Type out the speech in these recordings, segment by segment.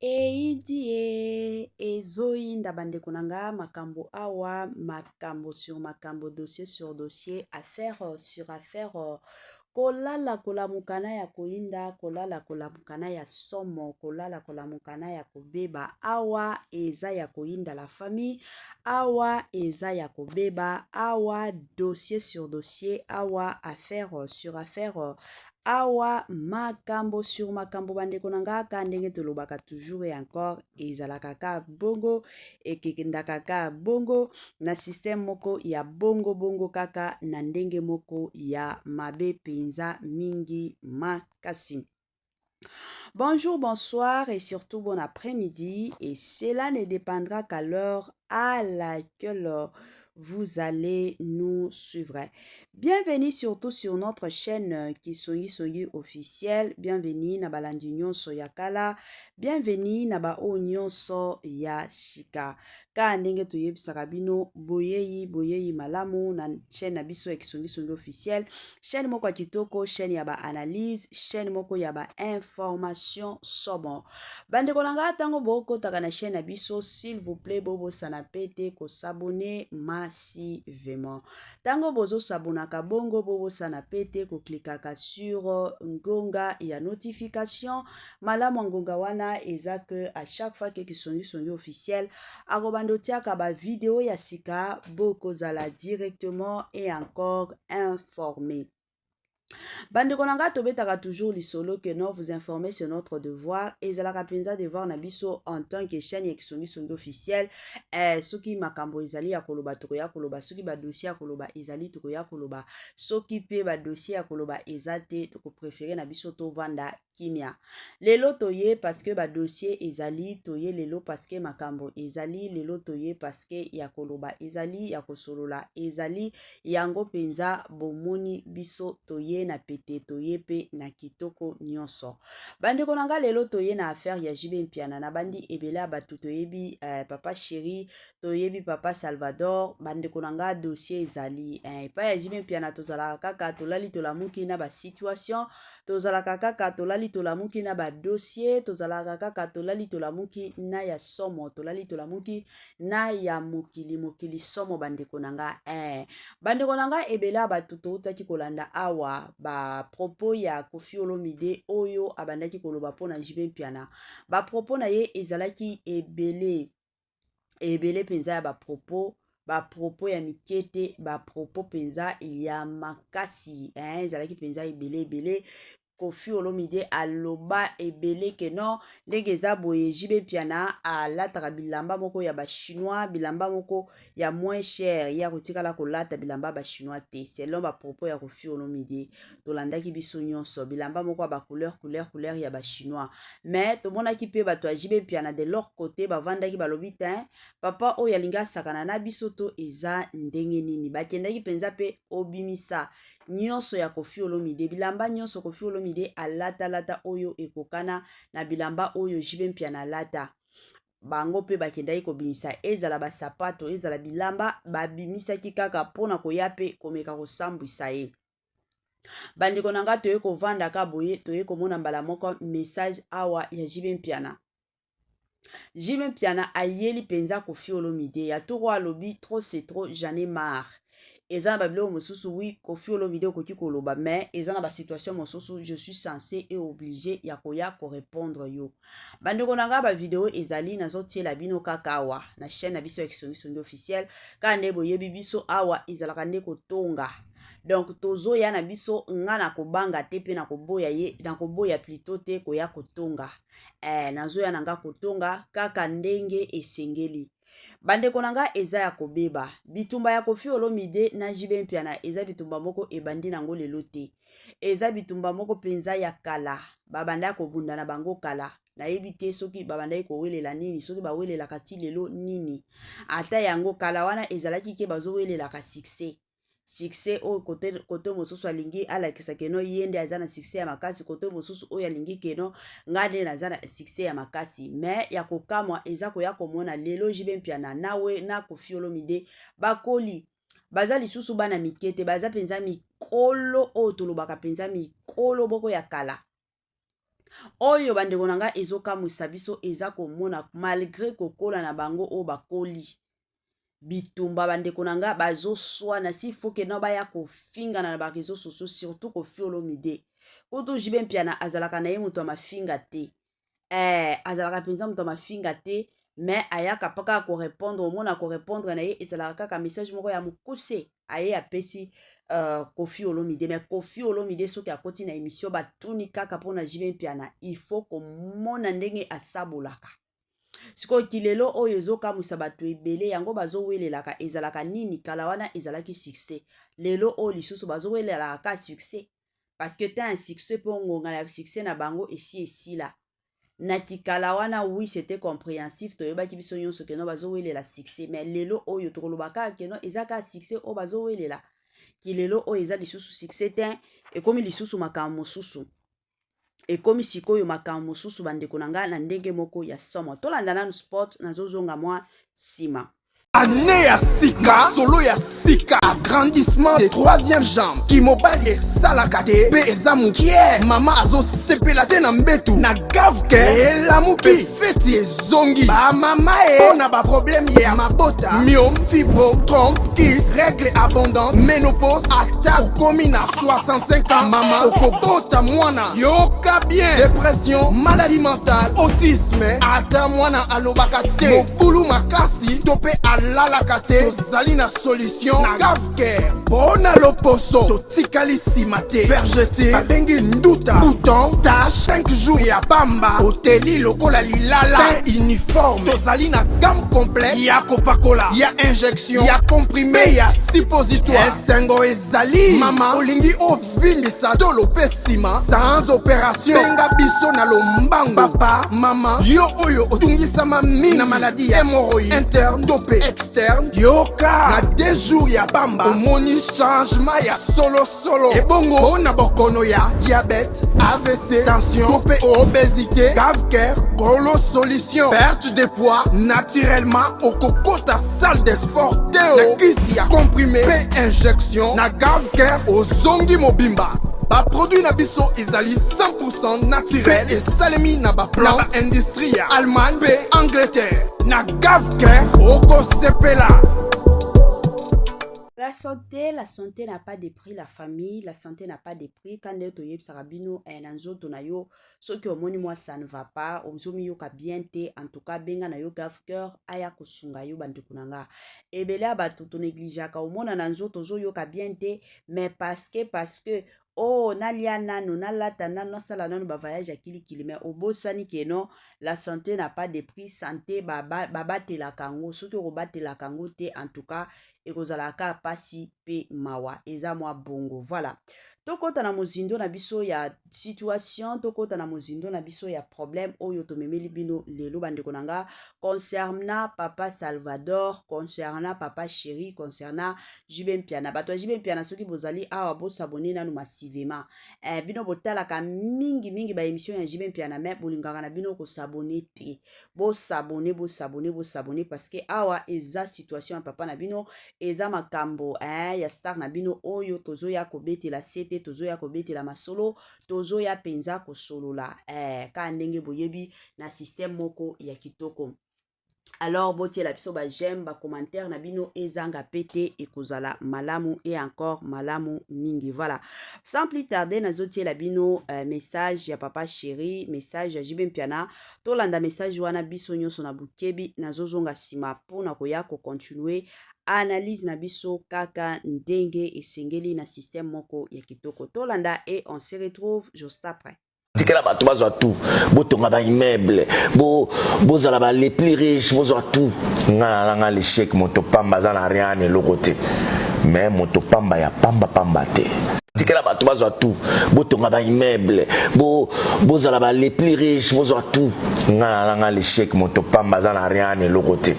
Eidie ezoinda bandeko na nga makambo awa makambo sur makambo dossier sur dossier affaire sur affaire kolala kolamukana ya koinda kolala kolamukana ya somo kolala kolamukana ya kobeba awa eza ya koinda la famille awa eza ya kobeba awa dossier sur dossier awa affaire sur affaire awa makambo sur makambo bandeko na nga ka ndenge tolobaka toujours et encore ezalaka ka bongo ekendaka ka bongo na système moko ya bongo bongo kaka na ndenge moko ya mabe penza mingi makasi. Bonjour, bonsoir et surtout bon après-midi et cela ne dépendra qu'à l'heure à laquelle vous allez nous suivre. Bienvenue surtout sur notre chaîne Kisoyi Soyi officielle. Bienvenue na balandinyo soyakala. Bienvenue na ba onyo so ya shika. Ka ndenge toyebisaka bino boyeyi malamu na chaîne na biso ya Kisoyi Soyi officielle. Chaîne moko kitoko, chaîne ya ba analyse, chaîne moko ya ba information somo. Bandeko na nga tango boko taka na chaîne na biso s'il vous plaît bobo sanapete ko s'abonner massivement. Tango bozo sabonaka bongo bobo sanapete ko klikaka sur ngonga ya notification. Malamu ngonga wana eza que à chaque fois que Kisoyi officiel akobando tiaka ba vidéo ya sika boko zala directement et encore informé. Bandeko na nga tobetaka toujours lisolo que non vous informer sur notre devoir et ezalaka penza devoir na biso en tant que chaîne ya Kisoyi officiel soki makambo ezali ya koloba tokoya koloba soki ba dossier ya koloba ezali tokoya koloba soki pe ba dossier ya koloba ezate toko préférer na biso to vanda kimia. Lelo toye parce que ba dossier ezali toye lelo parce que makambo ezali lelo toye parce que ya koloba ezali ya kosolola ezali yango penza bomoni biso toye na pete toye pe na kitoko nyonso. Bandeko na nga lelo toye na affaire ya Jibe Mpiana na bandi ebele batu toyebi papa chéri toyebi papa Salvador bandeko na nga dossier ezali pa ya Jibe Mpiana tozalaka kaka tolali tolamuki na ba situation tozalaka kaka tolali tolamuki na ba dossier tozalaka kaka tolali tolamuki na ya somo tolali tolamuki na ya mokili somo bandeko na nga bandeko na nga ebele batu toutaki kolanda awa ba propos ya Koffi Olomide oyo abandaki koloba pona Jibe Mpiana ba propos na ye ezalaki ebele penza ya ba propos ya mikete ba propos penza ya makasi ezalaki penza ebele Koffi Olomide aloba ebele ke non ndenge eza boye Jibe Mpiana alataka bilamba moko ya ba chinois bilamba moko ya moins cher ya kotikala kolata bilamba ba chinois te selon ba propos ya Koffi Olomide tolandaki biso nyonso bilamba moko ba couleur ya ba chinois mais tomonaki pe bato ya Jibe Mpiana de leur côté bavandaki balobi te papa oyo alingi asakana na biso to eza ndenge nini bakendaki penza pe obimisa nyonso ya Koffi Olomide bilamba nyonso Koffi Olomide alata oyo ekokana na bilamba oyo Jibe Mpiana alata bango pe bakendaki kobimisa ezala basapato ezala bilamba babimisaki kaka mpona koya pe komeka kosambwisa ye. Bandeko na nga toye kovanda ka boye toye komona mbala moko message awa ya Jibe Mpiana. Jibe Mpiana ayeli penza Koffi Olomide ya toko alobi trop c'est trop j'en ai marre. Eza na babilo mosusu oui Koffi Olomide okoki koloba mais eza na ba situation mosusu je suis censé et obligé ya koya ko répondre yo. Bandeko na nga ba vidéo ezali nazotiela bino kaka awa na chaîne na biso ya Kisoyi officiel ka nde boyebi biso awa ezalaka nde kotonga. Donc tozo ya na biso nga na kobanga te pe na koboya ye na koboya plutôt te koya kotonga. Nazo ya nanga kotonga kaka ndenge esengeli. Bandeko na nga eza ya kobeba bitumba ya Koffi Olomide na Jibe Mpiana eza bitumba moko ebandi nango lelo te eza bitumba moko penza ya kala babanda kobunda na bango kala nayebi te soki babandaki kowelela nini soki bawelelaka ti lelo nini ata yango kala wana ezalaki ke bazowelelaka succès oyo kote mosusu alingi alakisa keno ye nde aza na succès ya makasi kote mosusu oyo alingi keno nga nde naza na succès ya makasi mais ya kokamwa eza koya komona lelo Jibe Mpiana nawe na Koffi Olomide bakoli baza lisusu bana mikete baza penza mikolo oyo tolobaka penza mikolo boko ya kala oyo bandeko na nga ezokamwisa biso eza komona malgré kokola na bango o bakoli bitumba bandeko na nga bazoswana si foke na baya kofingana na bareseau sociaux surtout Koffi Olomide kutu Jibe Mpiana azalaka na ye moto ya mafinga te azalaka mpenza moto ya mafinga te mais ayaka paka korépondre omona korépondre na ye ezalaka kaka message moko ya mokuse aye apesi Koffi Olomide mais Koffi Olomide soki akoti na émission batuni kaka mpona Jibe Mpiana il faut komona ndenge asabolaka sikoyo kilelo oyo ezokamwisa bato ebele yango bazowelelaka ezalaka nini kala wana ezalaki succès lelo oyo lisusu bazowelelaka ka succès parce que ta un succès mpo ngonga na succès na bango esila na kikala wana oui c'était compréhensif toyebaki biso nyonso keno bazowelela succès mais lelo oyo tokolobaka keno eza ka succès oyo bazowelela kilelo oyo eza lisusu succès te ekomi lisusu makambo mosusu ekomi sikoyo makambo mosusu bandeko na nga na ndenge moko ya somo tolanda nanu sport nazozonga mwa nsima. Année ya sika, solo ya sika, agrandissement des troisième jambes, qui mobile et salakate, pe ezamu kie, mama azo sepela te na mbetu, na gavke, elamu pe feti ezongi, ba mama na ba problème ya mabota, myome, fibro, trompe, kiss, règle abondante, ménopause, ata, okomi na 65 ans, mama, okobota mwana, yoka bien, dépression, maladie mentale, autisme, ata mwana alobaka te, mobulu makasi, tope alalaka te, tozali na solution na gavke, bona loposo, totikali sima te, vergete, babengi nduta, bouton, tache, 5 jours ya bamba, oteli lokola lilala, teint uniforme, tozali na gamme complète, ya kopakola, ya injection, ya comprimé, ya suppositoire, esengo ezali, mama, olingi ovindisa tolo pe sima, sans opération, benga biso na lombango, papa, mama, yo oyo otungisama mingi na maladie ya hémorroïde, interne, topé, externe, yoka, na 2 jours ya bamba, omoni changement ya solo, ebongo, bona bokono ya diabète, AVC, tension, topé, obésité, gavker, golo solution, perte de poids, naturellement, okokota salle de sport, teo, na kisi ya comprimé, pe injection, na gavker, ozongi mobimba. Ba produit na biso ezali 100% naturel et salemi na ba plan na ba industrie ya Allemagne pe Angleterre na gavker oko sepela. La santé n'a pas de prix, la famille, la santé n'a pas de prix. Quand tu es sarabino na nzoto na yo, ce que omoni moi ça ne va pas, ozomi yo ka bien te, en tout cas benga na yo gavker aya kosunga yo bandekunanga. Ebele abatu to négligaka omona na nzoto zo yo ka bien te, mais parce que oh nalia nano nalata nano sala nano ba voyage à kili mais obosani keno la santé n'a pas de prix, santé baba te la kango, ce que robate la kango te en tout cas ekozalaka pasi pe mawa eza mwa bongo. Voilà, tokota na mozindo na biso ya situation, tokota na mozindo na biso ya problème oyo tomemeli bino lelo bandeko nanga concernant papa Salvador, concernant papa Chéri, concernant Jibe Mpiana. Bato Jibe Mpiana soki bozali awa bo s'abonner nanu massivement bino botalaka mingi ba émission ya Jibe Mpiana mais bolingaka na bino ko s'abonner te, bo s'abonner parce que awa eza situation ya papa na bino eza makambo ya star na bino oyo tozo ya kobetela sete, tozo ya kobetela masolo, tozo ya penza kosolola ka ndenge boyebi na système moko ya kitoko. Alors botie la biso ba j'aime ba commentaire na bino ezanga pété ekozala malamu et encore malamu mingi. Voilà, sans plus tarder nazotie la bino message ya papa Chéri, message ya Jibe Mpiana, tolanda message wana biso nyonso na bukebi nazozonga sima pona koya ko continuer analyse na biso kaka ndenge esengeli na système moko ya kitoko tolanda et on se retrouve juste après. Tikela bato bazwa tout botonga ba immeuble bozala ba les plus riches bozwa tout nga l'échec moto pamba za na rien ne lokote mais moto pamba ya pamba te. Tikela bato bazwa tout botonga ba immeuble bozala ba les plus riches bozwa tout nga l'échec moto pamba za na rien ne lokote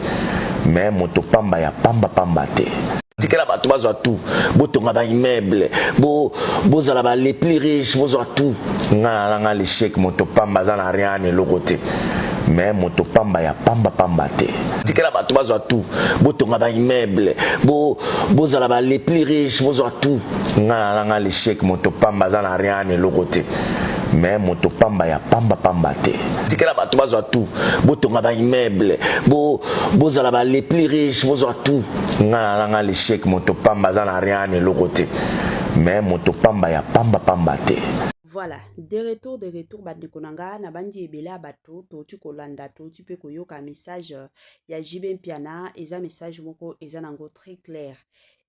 mais moto pamba ya pamba te. Tikela bato bazwa tout botonga ba immeuble bozala ba les plus riches bozwa tout nga l'échec moto pamba za na rien ne lokote mais moto pamba ya pamba te. Tikela bato bazwa tout botonga ba immeuble bozala ba les plus riches bozwa tout nga l'échec moto pamba za na rien ne lokote mais moto pamba ya pamba te tikela bato bazwa tout botonga ba immeuble bozala ba les plus riches bozwa tout nga l'échec moto pamba za na rien eloko te mais moto pamba ya pamba te. Voilà, de retour bandeko nanga na bandi ebele ya bato totu kolanda totu pe koyoka message ya JB Mpiana eza message moko eza nango très clair.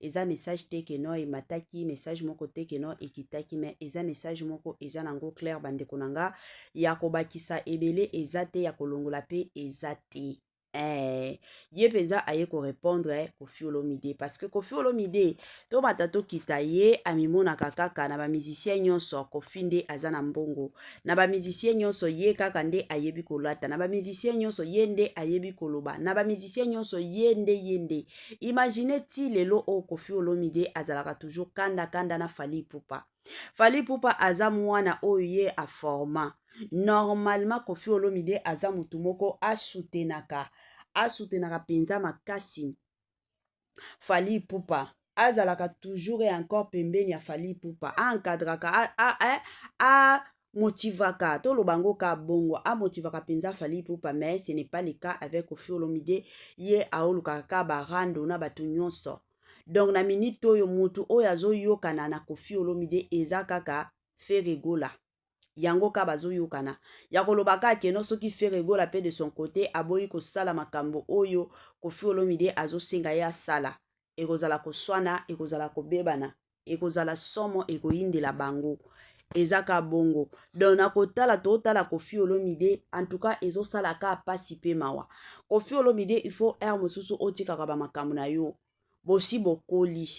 Eza message te keno emataki message moko te keno ekitaki mais eza message moko eza nango clair bandeko nanga ya kobakisa ebele eza te ya kolongola pe eza te. Ye peza aye ko répondre Koffi Olomide parce que Koffi Olomide to batato kita ye amimona kaka na ba musicien nyonso Koffi nde azana mbongo na ba musicien nyonso ye kaka nde ayebi kolata na ba musicien nyonso ye nde ayebi koloba na ba musicien nyonso ye nde imagine ti lelo o Koffi Olomide azalaka toujours kanda na Fally Ipupa aza mwana oyo ye a forma normalement Koffi Olomide aza mutu moko asoutenaka penza makasi Fally Ipupa azalaka toujours et encore pembeni ya Fally Ipupa encadraka motivaka to lobango ka bongo motivaka penza Fally Ipupa mais ce n'est pas le cas avec Koffi Olomide ye aoluka ka barando na batu nyonso. Donc na minute oyo mutu oyo azoyokana na Koffi Olomide eza kaka Feregola yango ka bazoyokana ya kolobaka keno soki Feregola pe de son côté aboyi kosala makambo oyo Koffi Olomide azosenga ya sala ekozala koswana ekozala kobebana ekozala somo ekoyindela bango ezaka bongo donc na kotala totala Koffi Olomide en tout cas ezosala ka pasi pe mawa Koffi Olomide il faut mosusu otikaka ba makambo na yo bosi bokoli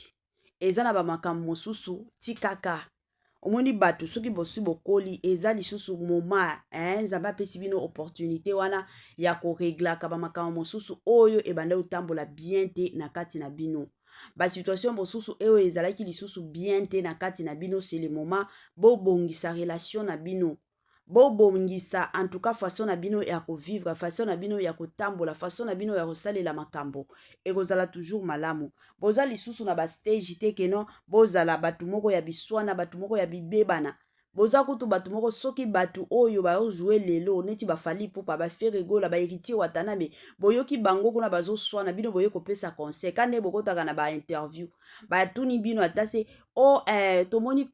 eza na ba makambo mosusu tikaka omoni bato soki bosi bokoli eza lisusu moma nzambe apesi bino opportunité wana ya koreglaka ba makambo mosusu oyo ebanda otambola bien te na kati na bino ba situation mosusu oyo ezalaki lisusu bien te na kati na bino c'est le moment bobongisa relation na bino bobongisa en tout cas façon na bino ya kovivre façon na bino ya kotambola façon na bino ya kosalela makambo ekozala toujours malamu boza lisusu na ba stage te keno bozala batu moko ya biswana batu moko ya bibebana boza kutu batu moko soki batu oyo bazojouer lelo neti ba Fally Ipupa ba Feregola ba Héritier Watanabe boyoki bango kuna bazoswana bino boye kopesa conseil kande bokotaka na ba interview batuni bino atase tomoni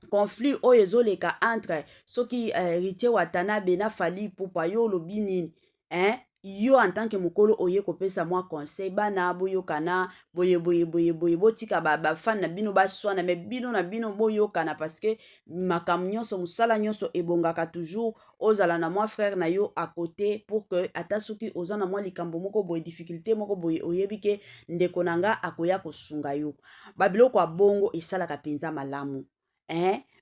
conflit oyo ezoleka entre soki Héritier Watanabe na Fally Ipupa yo lobi nini yo en tant que mokolo oye kopesa mwa conseil bana boyokana boye botika ba fan na bino baswana mais bino na bino boyokana parce que makambo nyonso musala nyonso ebongaka toujours ozala na mwa frère na yo à côté pour que ata soki oza na mwa likambo moko boye difficulté moko boye oyebi ke ndeko nanga akoya kosunga yo babiloko ya bongo esalaka penza malamu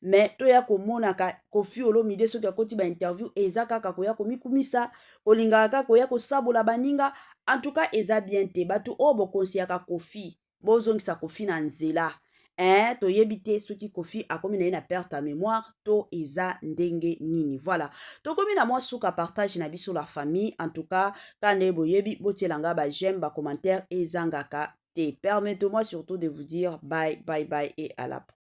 mais toya komonaka Koffi Olomide soki akoti ba interview eza kaka koya komikumisa kolingaka kaka koya kosabola baninga en tout cas eza bien te batu o bokonsiaka Koffi bozongisa Koffi na nzela toyebi te soki Koffi akomi na ye na perte à mémoire to eza ndenge nini voilà tokomi na mwa suka partage na biso la famille en tout cas kande boyebi botielanga ba j'aime ba commentaire ezangaka te permettez-moi surtout de vous dire bye et à la prochaine.